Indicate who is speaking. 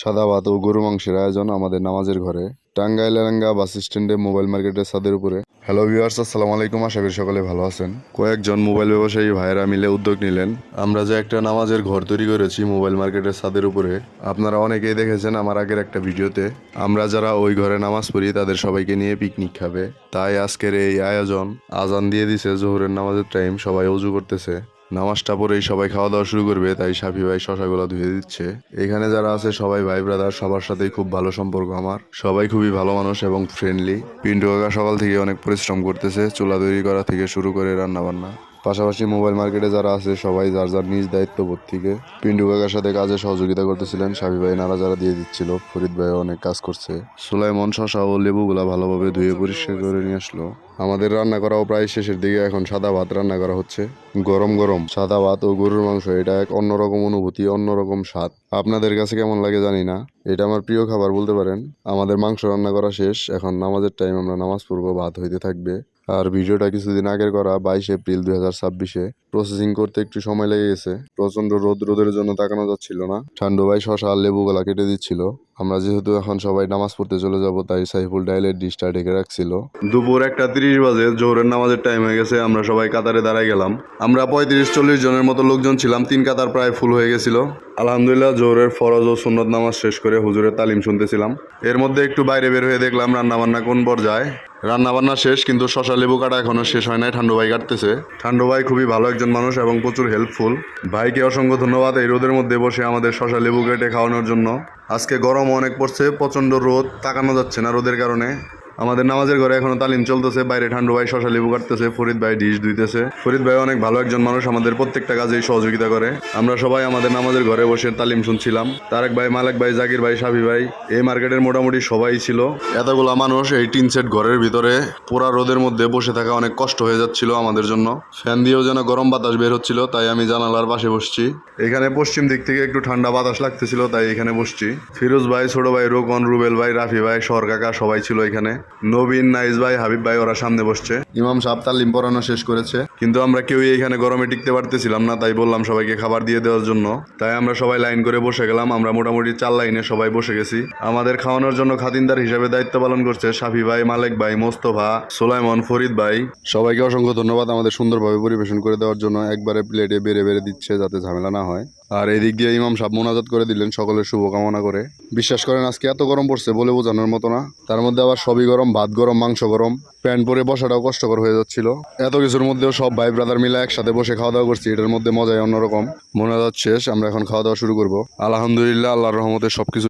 Speaker 1: সাদা ভাত ও গরু মাংসের আয়োজন আমাদের নামাজের ঘরে টাঙ্গাইল এলাঙ্গা বাস স্ট্যান্ডে মোবাইল মার্কেটের ছাদের উপরে। হ্যালো ভিউয়ার্স, আসসালামু আলাইকুম। আশা করি সকলে ভালো আছেন। কয়েকজন মোবাইল ব্যবসায়ী ভাইয়েরা মিলে উদ্যোগ নিলেন। আমরা যে একটা নামাজের ঘর তৈরি করেছি মোবাইল মার্কেটের ছাদের উপরে, আপনারা অনেকেই দেখেছেন আমার আগের একটা ভিডিওতে। আমরা যারা ওই ঘরে নামাজ পড়ি তাদের সবাইকে নিয়ে পিকনিক খাবে, তাই আজকের এই আয়োজন। আজান দিয়ে দিছে জোহরের নামাজের টাইম, সবাই ওযু করতেছে। নামাজটা পরেই সবাই খাওয়া দাওয়া শুরু করবে, তাই সাফি ভাই শশাগুলো ধুয়ে দিচ্ছে। এখানে যারা আছে সবাই ভাই ব্রাদার, সবার সাথেই খুব ভালো সম্পর্ক আমার। সবাই খুবই ভালো মানুষ এবং ফ্রেন্ডলি। পিন্টু কাকা সকাল থেকে অনেক পরিশ্রম করতেছে, চুলা তৈরি করা থেকে শুরু করে রান্না বান্না। পাশাপাশি মোবাইল মার্কেটে যারা আছে সবাই যার যার নিজ দায়িত্ববোধ থেকে পিন্টু কাকার সাথে কাজে সহযোগিতা করতেছিলেন। সাফি ভাই নাড়াচাড়া দিয়ে দিচ্ছিল, ফরিদ ভাই অনেক কাজ করছে। সুলাইমন শশা ও লেবুগুলা ভালোভাবে ধুয়ে পরিষ্কার করে নিয়ে আসলো। আমাদের রান্না করাও প্রায় শেষের দিকে। এখন সাদা ভাত রান্না করা হচ্ছে, গরম গরম সাদা ভাত ও গরুর মাংস। এটা এক অন্যরকম অনুভূতি, অন্যরকম স্বাদ। আপনাদের কাছে কেমন লাগে জানি না, এটা আমার প্রিয় খাবার বলতে পারেন। আমাদের মাংস রান্না করা শেষ, এখন নামাজের টাইম, আমরা নামাজ পড়বো, ভাত হইতে থাকবে। আর ভিডিওটা কিছুদিন আগের করা, 22 এপ্রিল 2026। প্রসেসিং করতে একটু সময় লেগে গেছে, প্রচন্ড রোদের জন্য তাকানো যাচ্ছিল না। ঠান্ডু ভাই শশা আর লেবু গলা কেটে দিচ্ছিল। আমরা যেহেতু এখন সবাই নামাজ পড়তে চলে যাব, তাই সাইফুল ডাইলের ডিশটা ঢেকে রাখছিল। দুপুর 1:30 বাজে, জোহরের নামাজের টাইম হয়ে গেছে। আমরা সবাই কাতারে দাঁড়ায় গেলাম। আমরা 35-40 জনের মতো লোকজন ছিলাম। 3 কাতার প্রায় ফুল হয়ে গেছিল। আলহামদুলিল্লাহ, জোহরের ফরজ ও সুন্নত নামাজ শেষ করে হুজুরের তালিম শুনতেছিলাম। এর মধ্যে একটু বাইরে বের হয়ে দেখলাম রান্নাবান্না কোন পর্যায়ে। রান্নাবান্না শেষ, কিন্তু শশা লেবু কাটা এখনো শেষ হয় নাই। ঠান্ডু ভাই কাটতেছে। ঠান্ডু ভাই খুবই ভালো একজন মানুষ এবং প্রচুর হেল্পফুল। ভাইকে অসংখ্য ধন্যবাদ এই রোদের মধ্যে বসে আমাদের শশা লেবু কেটে খাওয়ানোর জন্য। আজকে গরম অনেক পড়ছে, প্রচন্ড রোদ, তাকানো যাচ্ছে না রোদের কারণে। আমাদের নামাজের ঘরে এখনো তালিম চলতেছে। বাইরে ঠান্ডু ভাই শশা লেবু কাটতেছে, ফরিদ ভাই ডিশ ধুইতেছে। ফরিদ ভাই অনেক ভালো একজন মানুষ, আমাদের প্রত্যেকটা কাজেই সহযোগিতা করে। আমরা সবাই আমাদের নামাজের ঘরে বসে তালিম শুনছিলাম। তারেক ভাই, মালেক ভাই, জাকির ভাই, সাফি ভাই, এই মার্কেটের মোটামুটি সবাই ছিল। এতগুলা মানুষ এই টিন সেট ঘরের ভিতরে পোড়া রোদের মধ্যে বসে থাকা অনেক কষ্ট হয়ে যাচ্ছিল আমাদের জন্য। ফ্যান দিয়েও যেন গরম বাতাস বের হচ্ছিল, তাই আমি জানালার পাশে বসছি। এখানে পশ্চিম দিক থেকে একটু ঠান্ডা বাতাস লাগতেছিল, তাই এখানে বসছি। ফিরোজ ভাই, ছোট ভাই, রোকন, রুবেল ভাই, রাফি ভাই, শহর কাকা সবাই ছিল এখানে। নবীন, নাইস ভাই, হাবিব ভাই ওরা সামনে বসছে। ইমাম সাহেব তালিম পড়ানো শেষ করেছে, কিন্তু আমরা কেউই এখানে গরমে টিকতে পারতেছিলাম না, তাই বললাম সবাইকে খাবার দিয়ে দেওয়ার জন্য। তাই আমরা সবাই লাইন করে বসে গেলাম। আমরা মোটামুটি 4 লাইনে সবাই বসে গেছি। আমাদের খাওয়ানোর জন্য খাতিনদার হিসেবে দায়িত্ব পালন করছে সাফি ভাই, মালেক ভাই, মোস্তফা, সুলাইমন, ফরিদ ভাই। সবাইকে অসংখ্য ধন্যবাদ আমাদের সুন্দরভাবে পরিবেশন করে দেওয়ার জন্য। একবারে প্লেটে বেড়ে বেড়ে দিচ্ছে যাতে ঝামেলা না হয়। আর এই দিক দিয়ে ইমাম সাহেব মোনাজাত করে দিলেন সকলের শুভকামনা করে। বিশ্বাস করেন আজকে এত গরম পড়ছে বলে বোঝানোর মতো না। তার মধ্যে আবার সবই গরম, ভাত গরম, মাংস গরম, প্যান্ট পরে বসাটাও কষ্টকর হয়ে যাচ্ছিল। এত কিছুর মধ্যেও সব ভাই ব্রাদার মিলে একসাথে বসে খাওয়া দাওয়া করছি, এটার মধ্যে মজাই অন্যরকম। মোনাজাত শেষ, আমরা এখন খাওয়া দাওয়া শুরু করবো। আলহামদুলিল্লাহ, আল্লাহর রহমতে সবকিছু